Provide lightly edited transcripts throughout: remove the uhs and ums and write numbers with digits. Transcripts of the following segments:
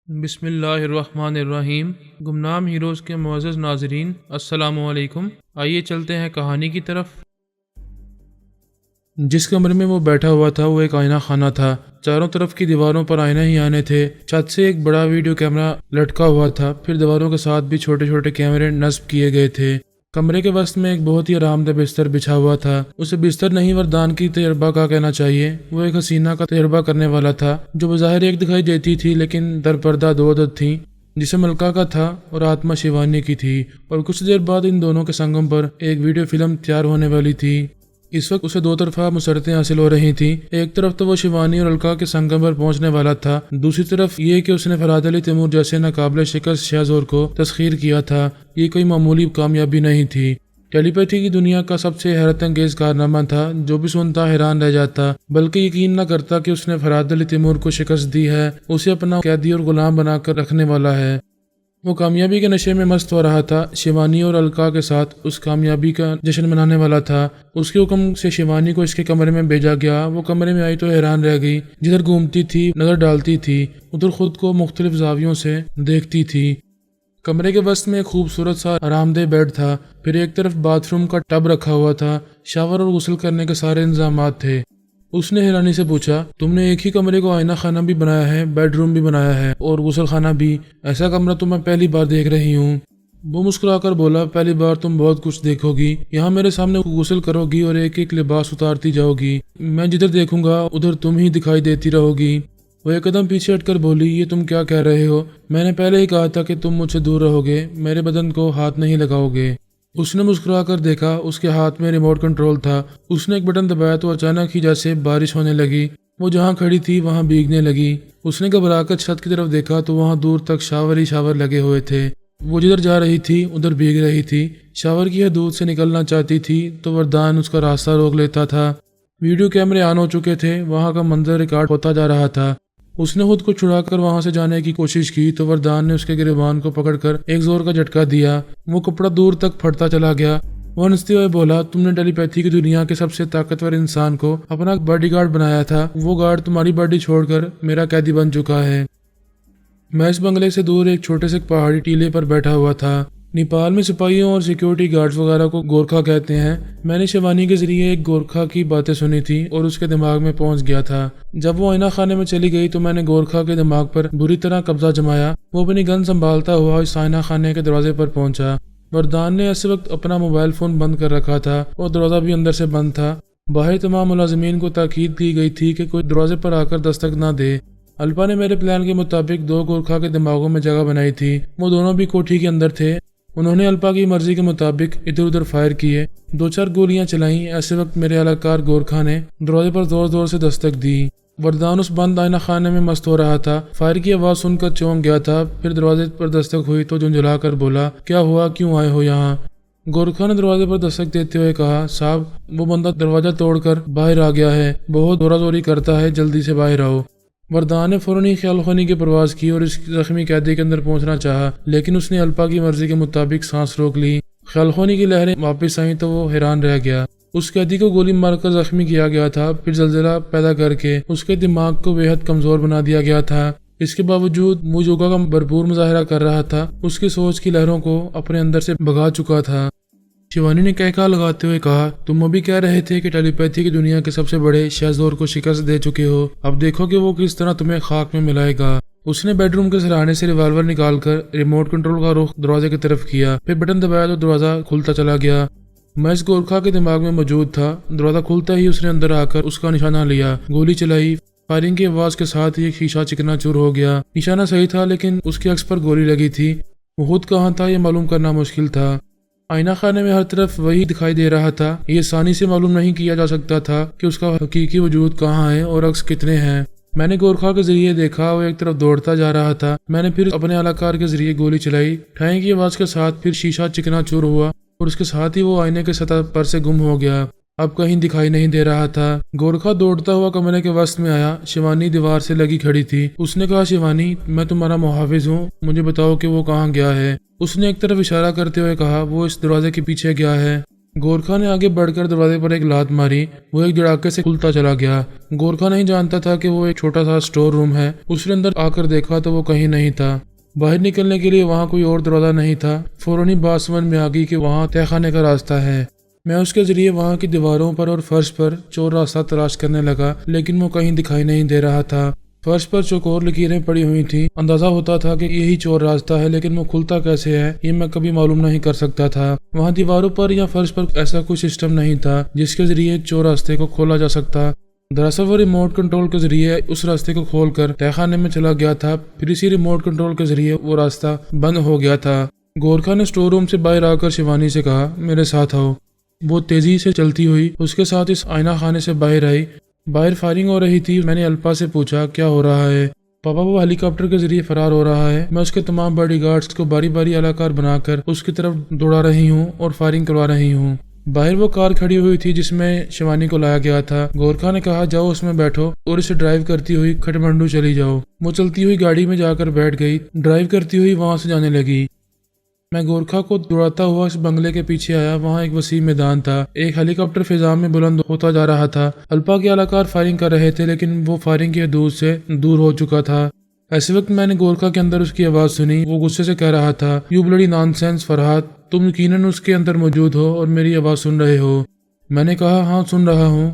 بسم اللہ الرحمن الرحیم۔ گمنام ہیروز کے معزز ناظرین، السلام علیکم۔ آئیے چلتے ہیں کہانی کی طرف۔ جس کمرے میں وہ بیٹھا ہوا تھا وہ ایک آئینہ خانہ تھا۔ چاروں طرف کی دیواروں پر آئینہ ہی آئینے تھے۔ چھت سے ایک بڑا ویڈیو کیمرہ لٹکا ہوا تھا، پھر دیواروں کے ساتھ بھی چھوٹے چھوٹے کیمرے نصب کیے گئے تھے۔ کمرے کے وسط میں ایک بہت ہی آرام دہ بستر بچھا ہوا تھا۔ اسے بستر نہیں وردان کی تجربہ کا کہنا چاہیے۔ وہ ایک حسینہ کا تجربہ کرنے والا تھا جو بظاہر ایک دکھائی دیتی تھی لیکن در پردہ دو عدد تھیں، جسے ملکہ کا تھا اور آتما شیوانی کی تھی، اور کچھ دیر بعد ان دونوں کے سنگم پر ایک ویڈیو فلم تیار ہونے والی تھی۔ اس وقت اسے دو طرفہ مسرتیں حاصل ہو رہی تھیں۔ ایک طرف تو وہ شیوانی اور الکا کے سنگم پر پہنچنے والا تھا، دوسری طرف یہ کہ اس نے فرحات علی تیمور جیسے ناقابل شکست شہزور کو تسخیر کیا تھا۔ یہ کوئی معمولی کامیابی نہیں تھی، ٹیلی پیتھی کی دنیا کا سب سے حیرت انگیز کارنامہ تھا۔ جو بھی سنتا حیران رہ جاتا، بلکہ یقین نہ کرتا کہ اس نے فرحات علی تیمور کو شکست دی ہے، اسے اپنا قیدی اور غلام بنا کر رکھنے والا ہے۔ وہ کامیابی کے نشے میں مست ہو رہا تھا، شیوانی اور الکا کے ساتھ اس کامیابی کا جشن منانے والا تھا۔ اس کے حکم سے شیوانی کو اس کے کمرے میں بھیجا گیا۔ وہ کمرے میں آئی تو حیران رہ گئی، جدھر گھومتی تھی نظر ڈالتی تھی، ادھر خود کو مختلف زاویوں سے دیکھتی تھی۔ کمرے کے وسط میں ایک خوبصورت سا آرام دہ بیڈ تھا، پھر ایک طرف باتھ روم کا ٹب رکھا ہوا تھا، شاور اور غسل کرنے کے سارے انتظامات تھے۔ اس نے حیرانی سے پوچھا، تم نے ایک ہی کمرے کو آئینہ خانہ بھی بنایا ہے، بیڈ روم بھی بنایا ہے اور غسل خانہ بھی؟ ایسا کمرہ تو میں پہلی بار دیکھ رہی ہوں۔ وہ مسکرا کر بولا، پہلی بار تم بہت کچھ دیکھو گی، یہاں میرے سامنے غسل کرو گی اور ایک ایک لباس اتارتی جاؤ گی، میں جدھر دیکھوں گا ادھر تم ہی دکھائی دیتی رہو گی۔ وہ ایک قدم پیچھے ہٹ کر بولی، یہ تم کیا کہہ رہے ہو؟ میں نے پہلے ہی کہا تھا کہ تم مجھ سے دور رہو گے، میرے بدن کو ہاتھ نہیں لگاؤ گے۔ اس نے مسکرا کر دیکھا، اس کے ہاتھ میں ریموٹ کنٹرول تھا۔ اس نے ایک بٹن دبایا تو اچانک ہی جیسے بارش ہونے لگی، وہ جہاں کھڑی تھی وہاں بھیگنے لگی۔ اس نے گھبرا کر چھت کی طرف دیکھا تو وہاں دور تک شاور ہی شاور لگے ہوئے تھے۔ وہ جدھر جا رہی تھی ادھر بھیگ رہی تھی، شاور کی حدود سے نکلنا چاہتی تھی تو وردان اس کا راستہ روک لیتا تھا۔ ویڈیو کیمرے آن ہو چکے تھے، وہاں کا منظر ریکارڈ ہوتا جا رہا تھا۔ اس نے خود کو چھڑا کر وہاں سے جانے کی کوشش کی تو وردان نے اس کے گریبان کو پکڑ کر ایک زور کا جھٹکا دیا، وہ کپڑا دور تک پھٹتا چلا گیا۔ وہ ہنستے ہوئے بولا، تم نے ٹیلی پیتھی کی دنیا کے سب سے طاقتور انسان کو اپنا باڈی گارڈ بنایا تھا، وہ گارڈ تمہاری باڈی چھوڑ کر میرا قیدی بن چکا ہے۔ میں اس بنگلے سے دور ایک چھوٹے سے پہاڑی ٹیلے پر بیٹھا ہوا تھا۔ نیپال میں سپاہیوں اور سیکیورٹی گارڈز وغیرہ کو گورکھا کہتے ہیں۔ میں نے شیوانی کے ذریعے ایک گورکھا کی باتیں سنی تھی اور اس کے دماغ میں پہنچ گیا تھا۔ جب وہ آئینہ خانے میں چلی گئی تو میں نے گورکھا کے دماغ پر بری طرح قبضہ جمایا۔ وہ اپنی گن سنبھالتا ہوا اس آئینہ خانے کے دروازے پر پہنچا۔ وردان نے اس وقت اپنا موبائل فون بند کر رکھا تھا اور دروازہ بھی اندر سے بند تھا۔ باہر تمام ملازمین کو تاکید کی گئی تھی کہ کوئی دروازے پر آ کر دستک نہ دے۔ الپا نے میرے پلان کے مطابق دو گورکھا کے دماغوں میں جگہ بنائی تھی، وہ دونوں بھی کوٹھی کے اندر تھے۔ انہوں نے الپا کی مرضی کے مطابق ادھر ادھر فائر کیے، دو چار گولیاں چلائیں۔ ایسے وقت میرے اہلکار گورکھا نے دروازے پر زور زور سے دستک دی۔ وردان اس بند آئینہ خانے میں مست ہو رہا تھا، فائر کی آواز سن کر چونک گیا تھا۔ پھر دروازے پر دستک ہوئی تو جھنجھلا کر بولا، کیا ہوا، کیوں آئے ہو یہاں؟ گورکھا نے دروازے پر دستک دیتے ہوئے کہا، صاحب وہ بندہ دروازہ توڑ کر باہر آ گیا ہے، بہت زورا زوری کرتا ہے، جلدی سے باہر آؤ۔ وردان نے فوراً ہی خیال خانی کی پرواز کی اور اس زخمی قیدی کے اندر پہنچنا چاہا، لیکن اس نے الپا کی مرضی کے مطابق سانس روک لی۔ خیال خانی کی لہریں واپس آئیں تو وہ حیران رہ گیا۔ اس قیدی کو گولی مار کر زخمی کیا گیا تھا، پھر زلزلہ پیدا کر کے اس کے دماغ کو بے حد کمزور بنا دیا گیا تھا۔ اس کے باوجود وہ یوگا کا بھرپور مظاہرہ کر رہا تھا، اس کی سوچ کی لہروں کو اپنے اندر سے بھگا چکا تھا۔ شیوانی نے کہکا لگاتے ہوئے کہا، تم ابھی کہہ رہے تھے کہ ٹیلی پیتھی کی دنیا کے سب سے بڑے شہزور کو شکست دے چکے ہو، اب دیکھو کہ وہ کس طرح تمہیں خاک میں ملائے گا۔ اس نے بیڈ روم کے سرہانے سے ریوالور نکال کر ریموٹ کنٹرول کا رخ دروازے کی طرف کیا، پھر بٹن دبایا تو دروازہ کھلتا چلا گیا۔ میں اس گورکھا کے دماغ میں موجود تھا۔ دروازہ کھلتا ہی اس نے اندر آ کر اس کا نشانہ لیا، گولی چلائی۔ فائرنگ کی آواز کے ساتھ ہی ایک شیشہ چکنا چور ہو گیا۔ نشانہ صحیح تھا لیکن اس کے عکس پر گولی لگی تھی، وہ خود کہاں تھا یہ معلوم کرنا مشکل تھا۔ آئینہ خانے میں ہر طرف وہی دکھائی دے رہا تھا، یہ آسانی سے معلوم نہیں کیا جا سکتا تھا کہ اس کا حقیقی وجود کہاں ہے اور عکس کتنے ہیں۔ میں نے گورکھا کے ذریعے دیکھا، وہ ایک طرف دوڑتا جا رہا تھا۔ میں نے پھر اپنے اہلکار کے ذریعے گولی چلائی، ٹھائیں کی آواز کے ساتھ پھر شیشہ چکنا چور ہوا اور اس کے ساتھ ہی وہ آئینے کے سطح پر سے گم ہو گیا، اب کہیں دکھائی نہیں دے رہا تھا۔ گورکھا دوڑتا ہوا کمرے کے وسط میں آیا، شیوانی دیوار سے لگی کھڑی تھی۔ اس نے کہا، شیوانی میں تمہارا محافظ ہوں، مجھے بتاؤ کہ وہ کہاں گیا ہے۔ اس نے ایک طرف اشارہ کرتے ہوئے کہا، وہ اس دروازے کے پیچھے گیا ہے۔ गोरखा ने आगे बढ़कर दरवाजे पर एक लात मारी। वो एक धड़ाके से खुलता चला गया। गोरखा नहीं जानता था कि वो एक छोटा सा स्टोर रूम है। उसने अंदर आकर देखा तो वो कहीं नहीं था। बाहर निकलने के लिए वहाँ कोई और दरवाजा नहीं था। फौरन ही बात समझ में आ गई कि वहाँ तहखाने का रास्ता है। मैं उसके जरिए वहाँ की दीवारों पर और फर्श पर चोर रास्ता तलाश करने लगा, लेकिन वो कहीं दिखाई नहीं दे रहा था। फर्श पर चौकोर लकीरें पड़ी हुई थी। अंदाजा होता था कि यही चोर रास्ता है, लेकिन वो खुलता कैसे है ये मैं कभी मालूम नहीं कर सकता था। वहाँ दीवारों पर या फर्श पर ऐसा कोई सिस्टम नहीं था जिसके जरिए चोर रास्ते को खोला जा सकता। दरअसल वो रिमोट कंट्रोल के जरिए उस रास्ते को खोलकर तहखाने में चला गया था। फिर इसी रिमोट कंट्रोल के जरिए वो रास्ता बंद हो गया था। गोरखा ने स्टोर रूम से बाहर आकर शिवानी से कहा, मेरे साथ आओ। वो तेजी से चलती हुई उसके साथ इस आईना खाने से बाहर आई। बाहर फायरिंग हो रही थी। मैंने अल्पा से पूछा, क्या हो रहा है? पापा, वो हेलीकॉप्टर के जरिए फरार हो रहा है। मैं उसके तमाम बॉडीगार्ड्स को बारी बारी आलाकार बनाकर उसकी तरफ दौड़ा रही हूँ और फायरिंग करवा रही हूँ। बाहर वो कार खड़ी हुई थी जिसमें शिवानी को लाया गया था। गोरखा ने कहा, जाओ उसमें बैठो और इसे ड्राइव करती हुई काठमांडू चली जाओ। वो चलती हुई गाड़ी में जाकर बैठ गई। ड्राइव करती हुई वहां से जाने लगी। मैं गोरखा को दौड़ाता हुआ इस बंगले के पीछे आया। वहाँ एक वसीम मैदान था। एक हेलीकॉप्टर फिजा में बुलंद होता जा रहा था। अल्पा के आलाकार फायरिंग कर रहे थे, लेकिन वो फायरिंग की हदूद से दूर हो चुका था। ऐसे वक्त मैंने गोरखा के अंदर उसकी आवाज सुनी। वो गुस्से से कह रहा था, यू ब्लडी नॉनसेंस फरहाद, तुम यकीनन उसके अंदर मौजूद हो और मेरी आवाज सुन रहे हो। मैंने कहा, हाँ सुन रहा हूँ।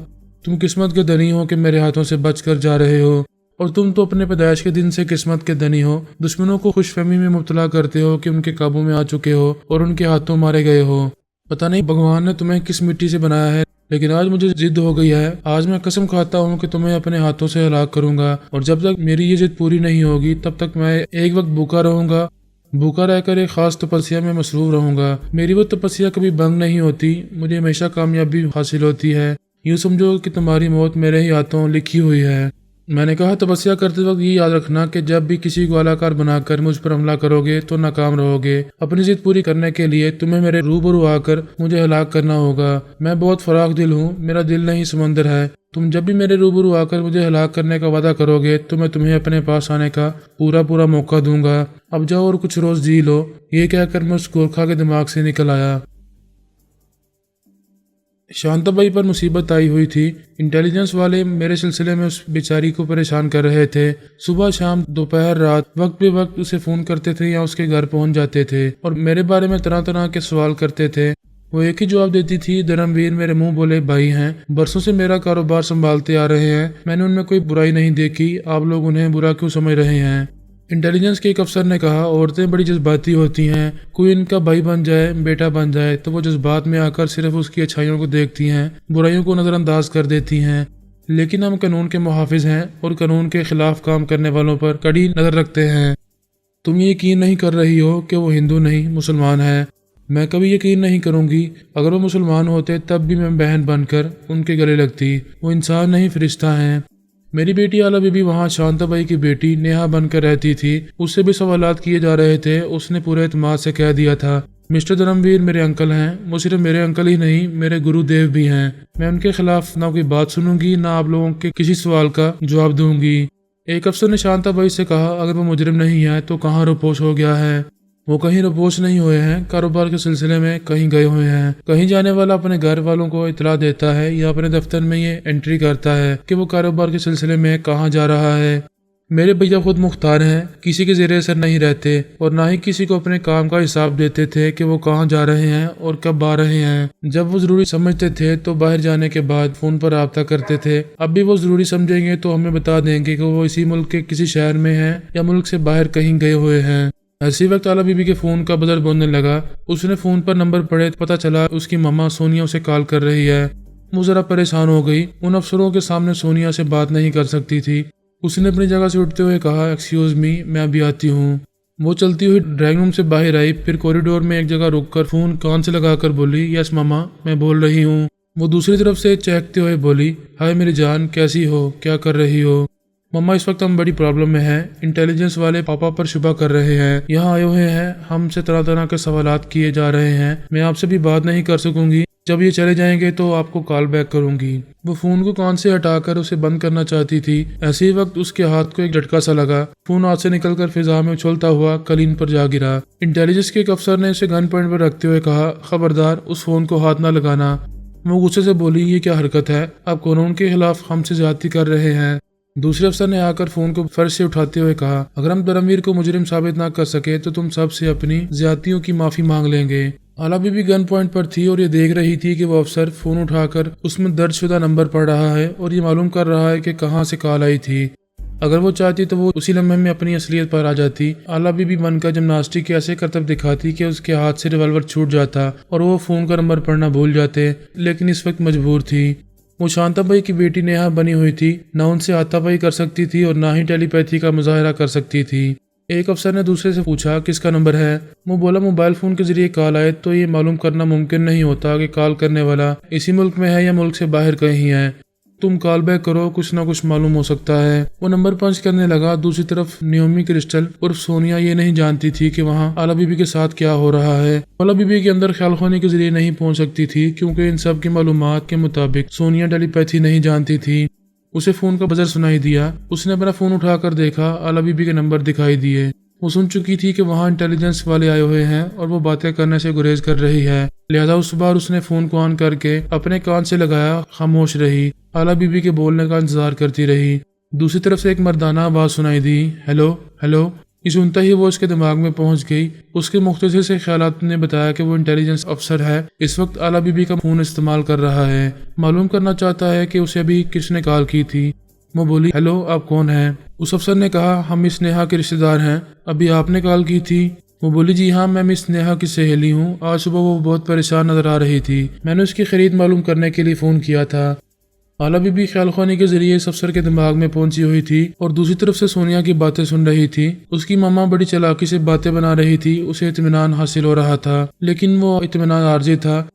तुम किस्मत के धनी हो कि मेरे हाथों से बच कर जा रहे हो, और तुम तो अपने पैदाइश के दिन से किस्मत के धनी हो। दुश्मनों को खुशफहमी में मुब्तला करते हो कि उनके काबू में आ चुके हो और उनके हाथों मारे गए हो। पता नहीं भगवान ने तुम्हें किस मिट्टी से बनाया है, लेकिन आज मुझे जिद हो गई है। आज मैं कसम खाता हूँ कि तुम्हें अपने हाथों से हलाक करूंगा, और जब तक मेरी ये जिद पूरी नहीं होगी तब तक मैं एक वक्त भूखा रहूंगा। भूखा रहकर एक खास तपस्या में मसरूफ रहूंगा। मेरी वो तपस्या कभी भंग नहीं होती। मुझे हमेशा कामयाबी हासिल होती है। यूँ समझो कि तुम्हारी मौत मेरे ही हाथों लिखी हुई है। मैंने कहा, तपस्या करते वक्त ये याद रखना कि जब भी किसी को आलाकार बनाकर मुझ पर हमला करोगे तो नाकाम रहोगे। अपनी जिद पूरी करने के लिए तुम्हें मेरे रूबरू आकर मुझे हलाक करना होगा। मैं बहुत फराख दिल हूँ, मेरा दिल नहीं समंदर है। तुम जब भी मेरे रूबरू आकर मुझे हलाक करने का वादा करोगे तो मैं तुम्हें अपने पास आने का पूरा मौका दूंगा। अब जाओ और कुछ रोज जी लो। ये कहकर मैं उस गोरखा के दिमाग से निकल आया। शांताबाई पर मुसीबत आई हुई थी। इंटेलिजेंस वाले मेरे सिलसिले में उस बेचारी को परेशान कर रहे थे। सुबह शाम दोपहर रात वक्त पे वक्त उसे फोन करते थे या उसके घर पहुंच जाते थे और मेरे बारे में तरह तरह के सवाल करते थे। वो एक ही जवाब देती थी, धर्मवीर मेरे मुंह बोले भाई हैं, बरसों से मेरा कारोबार संभालते आ रहे हैं। मैंने उनमें कोई बुराई नहीं देखी, आप लोग उन्हें बुरा क्यों समझ रहे हैं? इंटेलिजेंस के एक अफसर ने कहा, औरतें बड़ी जज्बाती होती हैं। कोई इनका भाई बन जाए, बेटा बन जाए तो वो जज्बात में आकर सिर्फ उसकी अच्छाइयों को देखती हैं, बुराइयों को नजरअंदाज कर देती हैं। लेकिन हम कानून के मुहाफिज हैं और कानून के खिलाफ काम करने वालों पर कड़ी नजर रखते हैं। तुम ये यकीन नहीं कर रही हो कि वो हिंदू नहीं मुसलमान है। मैं कभी यकीन नहीं करूंगी। अगर वो मुसलमान होते तब भी मैं बहन बनकर उनके गले लगती। वो इंसान नहीं फरिश्ता हैं। मेरी बेटी आला बीबी वहाँ शांताबाई की बेटी नेहा बनकर रहती थी। उससे भी सवालात किए जा रहे थे। उसने पूरे एतमाद से कह दिया था, मिस्टर धर्मवीर मेरे अंकल हैं। वो सिर्फ मेरे अंकल ही नहीं, मेरे गुरुदेव भी हैं। मैं उनके खिलाफ ना कोई बात सुनूंगी, ना आप लोगों के किसी सवाल का जवाब दूंगी। एक अफसर ने शांताबाई से कहा, अगर वो मुजरिम नहीं है तो कहाँ रोपोश हो गया है? वो कहीं रोपोश नहीं हुए हैं, कारोबार के सिलसिले में कहीं गए हुए हैं। कहीं जाने वाला अपने घर वालों को इतला देता है या अपने दफ्तर में ये एंट्री करता है कि वो कारोबार के सिलसिले में कहाँ जा रहा है। मेरे भैया खुद मुख्तार हैं, किसी के ज़ेरे असर नहीं रहते और ना ही किसी को अपने काम का हिसाब देते थे कि वो कहाँ जा रहे हैं और कब आ रहे हैं। जब वो जरूरी समझते थे तो बाहर जाने के बाद फोन पर रब्ता करते थे। अब भी वो जरूरी समझेंगे तो हमें बता देंगे कि वो इसी मुल्क के किसी शहर में हैं या मुल्क से बाहर कहीं गए हुए हैं। ऐसी वक्त आला बीबी के फोन का बजर बोलने लगा। उसने फोन पर नंबर पढ़े, पता चला उसकी मम्मा सोनिया उसे कॉल कर रही है। वो जरा परेशान हो गई। उन अफसरों के सामने सोनिया से बात नहीं कर सकती थी। उसने अपनी जगह से उठते हुए कहा, एक्सक्यूज मी, मैं अभी आती हूँ। वो चलती हुई ड्राइंग रूम से बाहर आई। फिर कॉरिडोर में एक जगह रुककर फोन कान से लगाकर बोली, यस मामा, मैं बोल रही हूँ। वो दूसरी तरफ से चहकते हुए बोली, हाय मेरी जान, कैसी हो, क्या कर रही हो? मम्मा, इस वक्त हम बड़ी प्रॉब्लम में हैं। इंटेलिजेंस वाले पापा पर शुबा कर रहे हैं। यहाँ आए हुए हैं, हमसे तरह तरह के सवालात किए जा रहे हैं। मैं आपसे भी बात नहीं कर सकूंगी। जब ये चले जाएंगे तो आपको कॉल बैक करूंगी। वो फोन को कान से हटाकर उसे बंद करना चाहती थी। ऐसे ही वक्त उसके हाथ को एक झटका सा लगा। फोन हाथ से निकलकर फिजा में उछलता हुआ कलीन पर जा गिरा। इंटेलिजेंस के एक अफसर ने उसे गन पॉइंट पर रखते हुए कहा, खबरदार उस फोन को हाथ ना लगाना। वो गुस्से से बोली, ये क्या हरकत है, आप कानून के खिलाफ हमसे ज्यादती कर रहे हैं। दूसरे अफसर ने आकर फोन को फर्श से उठाते हुए कहा, अगर हम धर्मवीर को मुजरिम साबित ना कर सके तो तुम सब से अपनी ज्यादतियों की माफी मांग लेंगे। आला बीबी गन पॉइंट पर थी और ये देख रही थी कि वो अफसर फोन उठाकर उसमें दर्जशुदा नंबर पढ़ रहा है और ये मालूम कर रहा है कि कहाँ से कॉल आई थी। अगर वो चाहती तो वो उसी लम्हे में अपनी असलियत पर आ जाती। आला बीबी बनकर जिम्नास्टिक के ऐसे करतब दिखाती कि उसके हाथ से रिवॉल्वर छूट जाता और वो फोन का नंबर पढ़ना भूल जाते, लेकिन इस वक्त मजबूर थी। वो शांताबाई की बेटी नेहा बनी हुई थी, ना उनसे हाथापाई कर सकती थी और ना ही टेलीपैथी का मुजाहरा कर सकती थी। एक अफसर ने दूसरे से पूछा, किसका नंबर है? वो बोला, मोबाइल फोन के जरिए कॉल आए तो ये मालूम करना मुमकिन नहीं होता कि कॉल करने वाला इसी मुल्क में है या मुल्क से बाहर कहीं है। तुम कॉल बैक करो, कुछ ना कुछ मालूम हो सकता है। वो नंबर पंच करने लगा। दूसरी तरफ नियोमी क्रिस्टल उर्फ सोनिया ये नहीं जानती थी कि वहाँ आला बीबी के साथ क्या हो रहा है। आला बीबी के अंदर ख्याल खाने के जरिए नहीं पहुंच सकती थी, क्योंकि इन सब की मालूमात के मुताबिक सोनिया टेलीपैथी नहीं जानती थी। उसे फोन का बजर सुनाई दिया। उसने अपना फोन उठाकर देखा, आला बीबी के नंबर दिखाई दिए। वो सुन चुकी थी कि वहाँ इंटेलिजेंस वाले आए हुए हैं और वो बातें करने से गुरेज कर रही है, लिहाजा उस बार उसने फोन को ऑन करके अपने कान से लगाया, खामोश रही। आला बीबी के बोलने का इंतजार करती रही। दूसरी तरफ से एक मर्दाना आवाज सुनाई दी, हेलो हेलो। ये सुनता ही वो उसके दिमाग में पहुंच गई। उसके मुख्तसर से ख्यालात ने बताया कि वो इंटेलिजेंस अफसर है, इस वक्त आला बीबी का फोन इस्तेमाल कर रहा है। मालूम करना चाहता है कि उसे अभी किसने कॉल की थी। वो बोली, हेलो आप कौन हैं? उस अफसर ने कहा, हम मिस नेहा के रिश्तेदार हैं, अभी आपने कॉल की थी। वो बोली, जी हाँ, मैं मिस नेहा की सहेली हूँ। आज सुबह वो बहुत परेशान नजर आ रही थी, मैंने उसकी खरीद मालूम करने के लिए फोन किया था। आला बीबी ख्याल खाने के जरिए इस अफसर के दिमाग में पहुंची हुई थी और दूसरी तरफ से सोनिया की बातें सुन रही थी। उसकी मामा बड़ी चालाकी से बातें बना रही थी, उसे इत्मीनान हासिल हो रहा था, लेकिन वो इत्मीनान आर्जी था।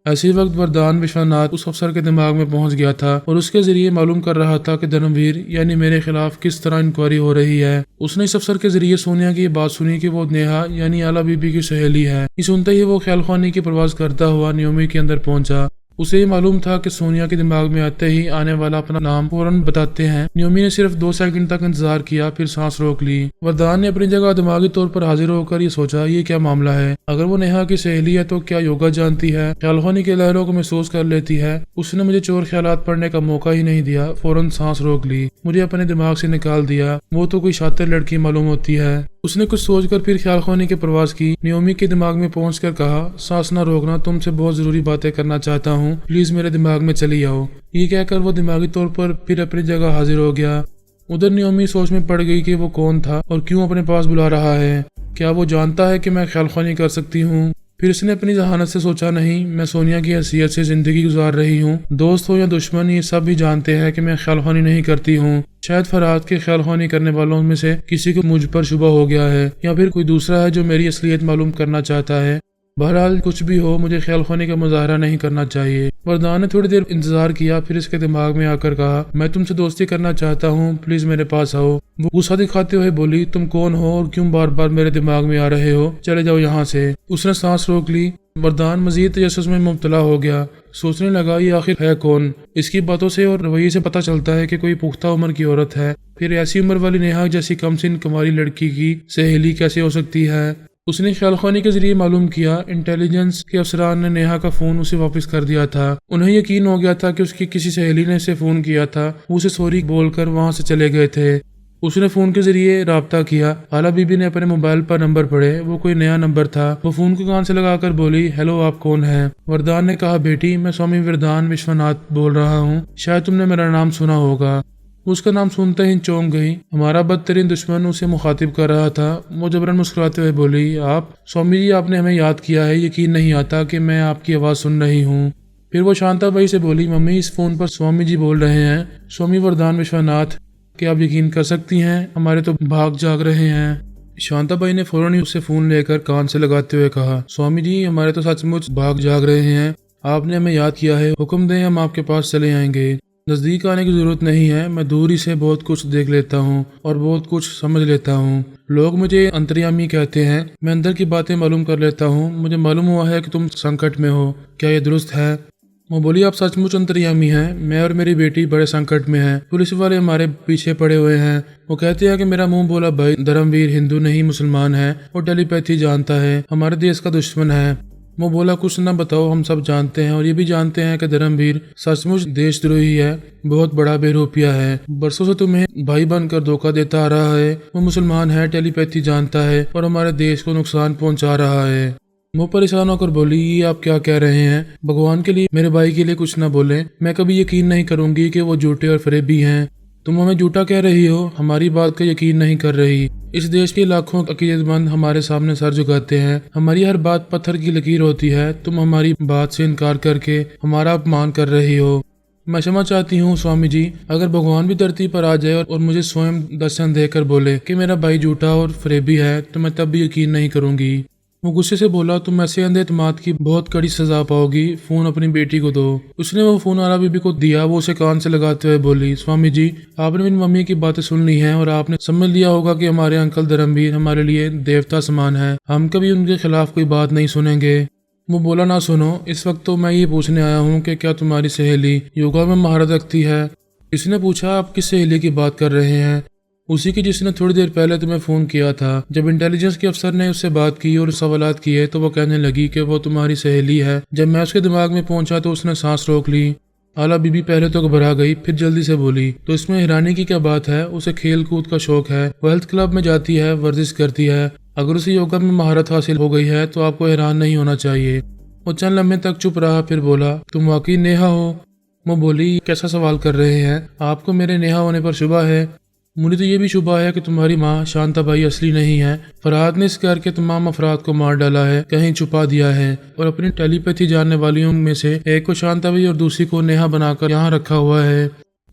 ऐसे वक्त वरदान विश्वनाथ उस अफसर के दिमाग में पहुंच गया था और उसके जरिए मालूम कर रहा था कि धर्मवीर यानी मेरे खिलाफ किस तरह इंक्वायरी हो रही है। उसने इस अफसर के जरिए सोनिया की बात सुनी कि वो नेहा यानी आला बीबी की सहेली है। ये सुनते ही वो ख्याल खानी की प्रवास करता हुआ नियोमी के अंदर पहुंचा। उसे ये मालूम था कि सोनिया के दिमाग में आते ही आने वाला अपना नाम फौरन बताते हैं। नियोमी ने सिर्फ 2 सेकंड तक इंतजार किया, फिर सांस रोक ली। वरदान ने अपनी जगह दिमागी तौर पर हाजिर होकर ये सोचा, ये क्या मामला है? अगर वो नेहा की सहेली है तो क्या योगा जानती है, ख्यालखानी के लहरों को महसूस कर लेती है? उसने मुझे चोर ख्यालात पढ़ने का मौका ही नहीं दिया, फौरन सांस रोक ली, मुझे अपने दिमाग से निकाल दिया। वो तो कोई शातिर लड़की मालूम होती है। उसने कुछ सोचकर फिर ख्यालखानी के प्रवास की। नियोमी के दिमाग में पहुंचकर कहा, सांस न रोकना, तुमसे बहुत जरूरी बातें करना चाहता हूँ, प्लीज मेरे दिमाग में चली आओ। ये कहकर वो दिमागी तौर पर फिर अपनी जगह हाजिर हो गया। उधर नियोमी सोच में पड़ गई कि वो कौन था और क्यों अपने पास बुला रहा है। क्या वो जानता है कि मैं ख्यालखानी कर सकती हूँ? फिर उसने अपनी जहानत से सोचा, नहीं, मैं सोनिया की हैसियत से जिंदगी गुजार रही हूँ। दोस्त हो या दुश्मन, ये सब भी जानते हैं कि मैं ख्यालखानी नहीं करती हूँ। शायद फरहाद के ख्यालखानी करने वालों में से किसी को मुझ पर शुबा हो गया है, या फिर कोई दूसरा है जो मेरी असलियत मालूम करना चाहता है। बहरहाल कुछ भी हो, मुझे ख्यालखानी का मुजाहरा नहीं करना चाहिए। वरदान ने थोड़ी देर इंतजार किया, फिर इसके दिमाग में आकर कहा, मैं तुमसे दोस्ती करना चाहता हूँ, प्लीज मेरे पास आओ। वो गुस्सा दिखाते हुए बोली, तुम कौन हो और क्यों बार बार मेरे दिमाग में आ रहे हो? चले जाओ यहाँ से। उसने सांस रोक ली। वरदान मजीद तजस्सुस में मुब्तला हो गया। सोचने लगा, ये आखिर है कौन? इसकी बातों से और रवैये से पता चलता है कि कोई पुख्ता उम्र की औरत है, फिर ऐसी उम्र वाली नेहा जैसी कमसिन कुमारी लड़की की सहेली कैसे हो सकती है? उसने ख्यालखानी के जरिए मालूम किया, इंटेलिजेंस के अफसरान ने नेहा का फोन उसे वापस कर दिया था। उन्हें यकीन हो गया था कि उसकी किसी सहेली ने उसे फोन किया था। वो उसे सॉरी बोलकर वहां से चले गए थे। उसने फोन के जरिए राब्ता किया। आला बीबी ने अपने मोबाइल पर नंबर पढ़े, वो कोई नया नंबर था। वो फोन को कान से लगाकर बोली, हेलो आप कौन हैं? वरदान ने कहा, बेटी मैं स्वामी वरदान विश्वनाथ बोल रहा हूँ, शायद तुमने मेरा नाम सुना होगा। उसका नाम सुनते ही चौंक गई। हमारा बदतरीन दुश्मन उसे मुखातिब कर रहा था। वो जबरन मुस्कुराते हुए बोली, आप? स्वामी जी, आपने हमें याद किया है, यकीन नहीं आता कि मैं आपकी आवाज़ सुन रही हूँ। फिर वो शांताबाई से बोली, मम्मी इस फोन पर स्वामी जी बोल रहे हैं, स्वामी वरदान विश्वनाथ। क्या आप यकीन कर सकती हैं, हमारे तो भाग जाग रहे हैं। शांताबाई ने फौरन ही उससे फोन लेकर कान से लगाते हुए कहा, स्वामी जी हमारे तो सचमुच भाग जाग रहे हैं, आपने हमें याद किया है, हुक्म दें हम आपके पास चले आएंगे। نزدیک آنے کی ضرورت نہیں ہے، میں دوری سے بہت کچھ دیکھ لیتا ہوں اور بہت کچھ سمجھ لیتا ہوں۔ لوگ مجھے انتریامی کہتے ہیں، میں اندر کی باتیں معلوم کر لیتا ہوں۔ مجھے معلوم ہوا ہے کہ تم سنکٹ میں ہو، کیا یہ درست ہے؟ وہ بولی آپ سچ مچ انتریامی ہیں، میں اور میری بیٹی بڑے سنکٹ میں ہیں، پولیس والے ہمارے پیچھے پڑے ہوئے ہیں۔ وہ کہتے ہیں کہ میرا منہ بولا بھائی دھرم ویر ہندو نہیں مسلمان ہے، وہ ٹیلی پیتھی جانتا ہے، ہمارے دیش کا دشمن ہے۔ وہ بولا کچھ نہ بتاؤ، ہم سب جانتے ہیں اور یہ بھی جانتے ہیں کہ دھرم ویر سچ مچ دیش دروہی ہے، بہت بڑا بے روپیہ ہے، برسوں سے تمہیں بھائی بن کر دھوکہ دیتا آ رہا ہے۔ وہ مسلمان ہے، ٹیلی پیتھی جانتا ہے اور ہمارے دیش کو نقصان پہنچا رہا ہے۔ وہ پریشان ہو کر بولی یہ آپ کیا کہہ رہے ہیں؟ بھگوان کے لیے میرے بھائی کے لیے کچھ نہ بولیں، میں کبھی یقین نہیں کروں گی کہ وہ جھوٹے اور فریبی ہیں۔ تم ہمیں جھوٹا کہہ رہی ہو، ہماری بات کا یقین نہیں کر رہی۔ اس دیش کے لاکھوں عقیدت مند ہمارے سامنے سر جھکاتے ہیں، ہماری ہر بات پتھر کی لکیر ہوتی ہے، تم ہماری بات سے انکار کر کے ہمارا اپمان کر رہی ہو۔ میں क्षमा چاہتی ہوں سوامی جی، اگر بھگوان بھی دھرتی پر آ جائے اور مجھے سوئم درشن دے کر بولے کہ میرا بھائی جھوٹا اور فریبی ہے تو میں تب بھی یقین نہیں کروں گی۔ وہ غصے سے بولا تم ایسے اندھے اعتماد کی بہت کڑی سزا پاؤ گی، فون اپنی بیٹی کو دو۔ اس نے وہ فون آلا بی بی کو دیا، وہ اسے کان سے لگاتے ہوئے بولی سوامی جی آپ نے میری ممی کی باتیں سن لی ہیں اور آپ نے سمجھ لیا ہوگا کہ ہمارے انکل دھرم ویر ہمارے لیے دیوتا سمان ہے، ہم کبھی ان کے خلاف کوئی بات نہیں سنیں گے۔ وہ بولا نہ سنو، اس وقت تو میں یہ پوچھنے آیا ہوں کہ کیا تمہاری سہیلی یوگا میں مہارت رکھتی ہے؟ اس نے پوچھا آپ کس سہیلی کی بات کر رہے ہیں؟ اسی کی جس نے تھوڑی دیر پہلے تمہیں فون کیا تھا۔ جب انٹیلیجنس کے افسر نے اس سے بات کی اور سوالات کیے تو وہ کہنے لگی کہ وہ تمہاری سہیلی ہے۔ جب میں اس کے دماغ میں پہنچا تو اس نے سانس روک لی۔ آلا بی بی پہلے تو گھبرا گئی، پھر جلدی سے بولی تو اس میں حیرانی کی کیا بات ہے؟ اسے کھیل کود کا شوق ہے، وہ ہیلتھ کلب میں جاتی ہے، ورزش کرتی ہے، اگر اسے یوگا میں مہارت حاصل ہو گئی ہے تو آپ کو حیران نہیں ہونا چاہیے۔ وہ چند لمحے تک چپ رہا، پھر بولا تم واقعی نیہا ہو؟ وہ بولی کیسا سوال کر رہے ہیں آپ کو میرے نیہا ہونے پر شبہ ہے؟ مجھے تو یہ بھی شبہ ہے کہ تمہاری ماں شانتا بائی اصلی نہیں ہے، فرہاد نے اس گھر کے تمام افراد کو مار ڈالا ہے، کہیں چھپا دیا ہے اور اپنی ٹیلی پیتھی جاننے والیوں میں سے ایک کو شانتا بائی اور دوسری کو نیہا بنا کر یہاں رکھا ہوا ہے۔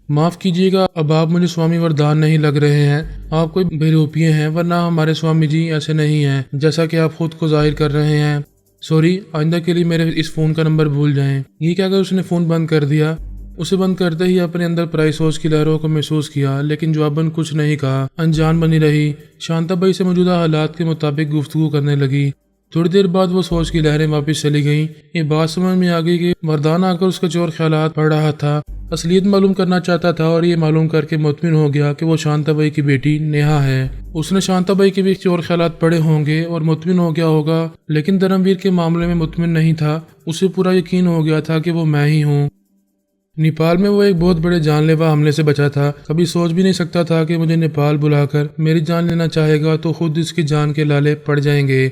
معاف کیجیے گا، اب آپ مجھے سوامی وردان نہیں لگ رہے ہیں، آپ کوئی بےروپیے ہیں، ورنہ ہمارے سوامی جی ایسے نہیں ہیں جیسا کہ آپ خود کو ظاہر کر رہے ہیں۔ سوری، آئندہ کے لیے میرے اس فون کا نمبر بھول جائیں۔ یہ کہہ کر اس نے فون بند کر دیا۔ اسے بند کرتے ہی اپنے اندر پرائی سوچ کی لہروں کو محسوس کیا، لیکن جواباً کچھ نہیں کہا، انجان بنی رہی۔ شانتا بائی سے موجودہ حالات کے مطابق گفتگو کرنے لگی۔ تھوڑی دیر بعد وہ سوچ کی لہریں واپس چلی گئیں۔ یہ بات سمجھ میں آ گئی کہ وردان آ کر اس کے چور خیالات پڑھ رہا تھا، اصلیت معلوم کرنا چاہتا تھا اور یہ معلوم کر کے مطمئن ہو گیا کہ وہ شانتا بائی کی بیٹی نیہا ہے۔ اس نے شانتا بائی کے بھی چور خیالات پڑھے ہوں گے اور مطمئن ہو گیا ہوگا، لیکن دھرم ویر کے معاملے میں مطمئن نہیں تھا۔ اسے پورا یقین ہو گیا تھا کہ وہ میں ہی ہوں۔ نیپال میں وہ ایک بہت بڑے جان لیوا حملے سے بچا تھا، کبھی سوچ بھی نہیں سکتا تھا کہ مجھے نیپال بلا کر میری جان لینا چاہے گا تو خود اس کی جان کے لالے پڑ جائیں گے۔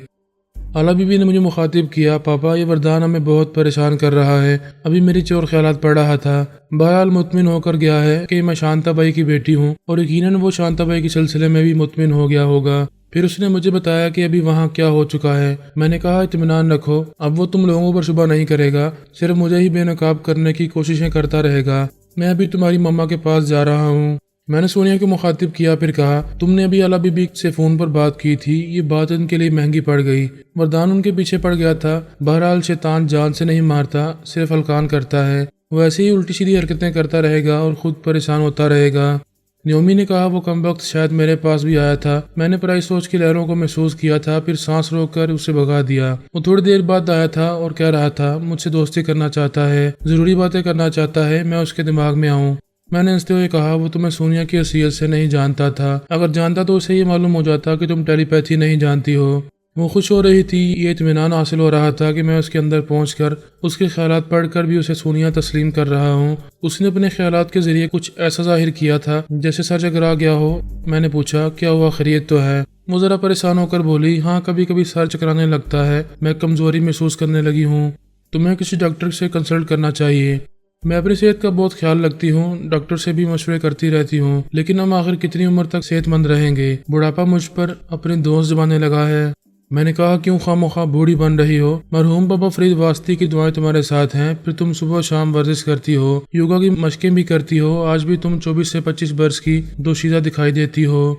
آلا بی بی نے مجھے مخاطب کیا، پاپا یہ وردان ہمیں بہت پریشان کر رہا ہے، ابھی میری چور خیالات پڑھ رہا تھا، بہرحال مطمئن ہو کر گیا ہے کہ میں شانتا بائی کی بیٹی ہوں اور یقیناً وہ شانتا بائی کے سلسلے میں بھی مطمئن ہو گیا ہوگا۔ پھر اس نے مجھے بتایا کہ ابھی وہاں کیا ہو چکا ہے۔ میں نے کہا اطمینان رکھو، اب وہ تم لوگوں پر شبہ نہیں کرے گا، صرف مجھے ہی بے نقاب کرنے کی کوششیں کرتا رہے گا۔ میں ابھی تمہاری مما کے پاس جا رہا ہوں۔ میں نے سونیا کو مخاطب کیا، پھر کہا تم نے ابھی آلا بی بی سے فون پر بات کی تھی، یہ بات ان کے لیے مہنگی پڑ گئی۔ وردان ان کے پیچھے پڑ گیا تھا۔ بہرحال شیطان جان سے نہیں مارتا، صرف ہلکان کرتا ہے، وہ ایسے ہی الٹی سیدھی حرکتیں کرتا رہے گا اور خود پریشان ہوتا رہے گا۔ نیومی نے کہا وہ کم وقت شاید میرے پاس بھی آیا تھا، میں نے پرائی سوچ کی لہروں کو محسوس کیا تھا، پھر سانس روک کر اسے بھگا دیا۔ وہ تھوڑی دیر بعد آیا تھا اور کہہ رہا تھا مجھ سے دوستی کرنا چاہتا ہے، ضروری باتیں کرنا چاہتا ہے، میں اس کے دماغ میں آؤں۔ میں نے ہنستے ہوئے کہا وہ تمہیں سونیا کی حیثیت سے نہیں جانتا تھا، اگر جانتا تو اسے یہ معلوم ہو جاتا کہ تم ٹیلی پیتھی نہیں جانتی ہو۔ وہ خوش ہو رہی تھی، یہ اطمینان حاصل ہو رہا تھا کہ میں اس کے اندر پہنچ کر اس کے خیالات پڑھ کر بھی اسے سونیا تسلیم کر رہا ہوں۔ اس نے اپنے خیالات کے ذریعے کچھ ایسا ظاہر کیا تھا جیسے سر چکرا گیا ہو۔ میں نے پوچھا کیا ہوا، خیریت تو ہے؟ وہ ذرا پریشان ہو کر بولی ہاں کبھی کبھی سر چکرانے لگتا ہے، میں کمزوری محسوس کرنے لگی ہوں، تمہیں کسی ڈاکٹر سے کنسلٹ کرنا چاہیے۔ میں اپنی صحت کا بہت خیال رکھتی ہوں، ڈاکٹر سے بھی مشورے کرتی رہتی ہوں، لیکن ہم آخر کتنی عمر تک صحت مند رہیں گے؟ بڑھاپا مجھ پر اپنے دوست جمانے لگا ہے۔ میں نے کہا کیوں خواہ مخواہ بوڑھی بن رہی ہو؟ مرحوم بابا فرید واسطی کی دعائیں تمہارے ساتھ ہیں، پھر تم صبح و شام ورزش کرتی ہو، یوگا کی مشقیں بھی کرتی ہو، آج بھی تم 24 سے 25 برس کی دوشیزہ دکھائی دیتی ہو۔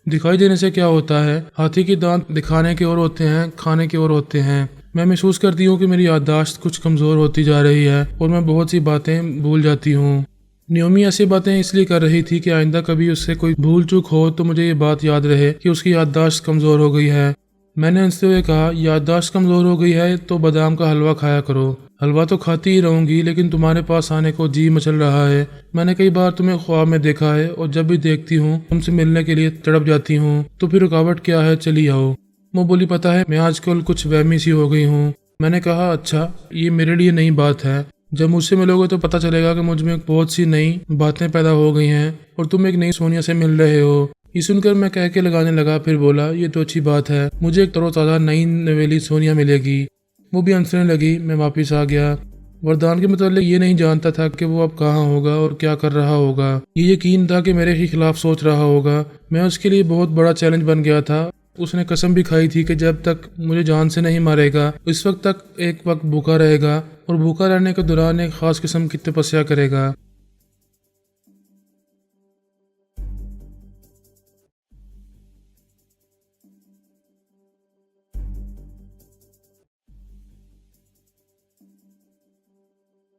دکھائی دینے سے کیا ہوتا ہے؟ ہاتھی کے دانت دکھانے کے اور ہوتے ہیں، کھانے کے اور ہوتے ہیں۔ میں محسوس کرتی ہوں کہ میری یادداشت کچھ کمزور ہوتی جا رہی ہے اور میں بہت سی باتیں بھول جاتی ہوں۔ नियोमी ऐसी बातें इसलिए कर रही थी कि आइंदा कभी उससे कोई भूल चूक हो तो मुझे ये बात याद रहे कि उसकी याददाश्त कमज़ोर हो गई है। मैंने हंसते हुए कहा, याददाश्त कमज़ोर हो गई है तो बादाम का हलवा खाया करो। हलवा तो खाती ही रहूंगी, लेकिन तुम्हारे पास आने को जी मचल रहा है। मैंने कई बार तुम्हें ख्वाब में देखा है और जब भी देखती हूँ तुमसे मिलने के लिए तड़प जाती हूँ। तो फिर रुकावट क्या है, चली आओ। वो बोली, पता है मैं आजकल कुछ वहमी सी हो गई हूँ। मैंने कहा, अच्छा, ये मेरे लिए नई बात है। जब मुझसे मिलोगे तो पता चलेगा कि मुझ में बहुत सी नई बातें पैदा हो गई हैं और तुम एक नई सोनिया से मिल रहे हो। ये सुनकर मैं कह के लगाने लगा, फिर बोला, ये तो अच्छी बात है, मुझे एक तरोताज़ा नई नवेली सोनिया मिलेगी। वो भी हंसने लगी। मैं वापस आ गया। वरदान के मतलब ये नहीं जानता था कि वो अब कहाँ होगा और क्या कर रहा होगा। ये यकीन था कि मेरे ही खिलाफ सोच रहा होगा। मैं उसके लिए बहुत बड़ा चैलेंज बन गया था। उसने कसम भी खाई थी कि जब तक मुझे जान से नहीं मारेगा उस वक्त तक एक वक्त भूखा रहेगा और भूखा रहने के दौरान एक खास किस्म की तपस्या करेगा।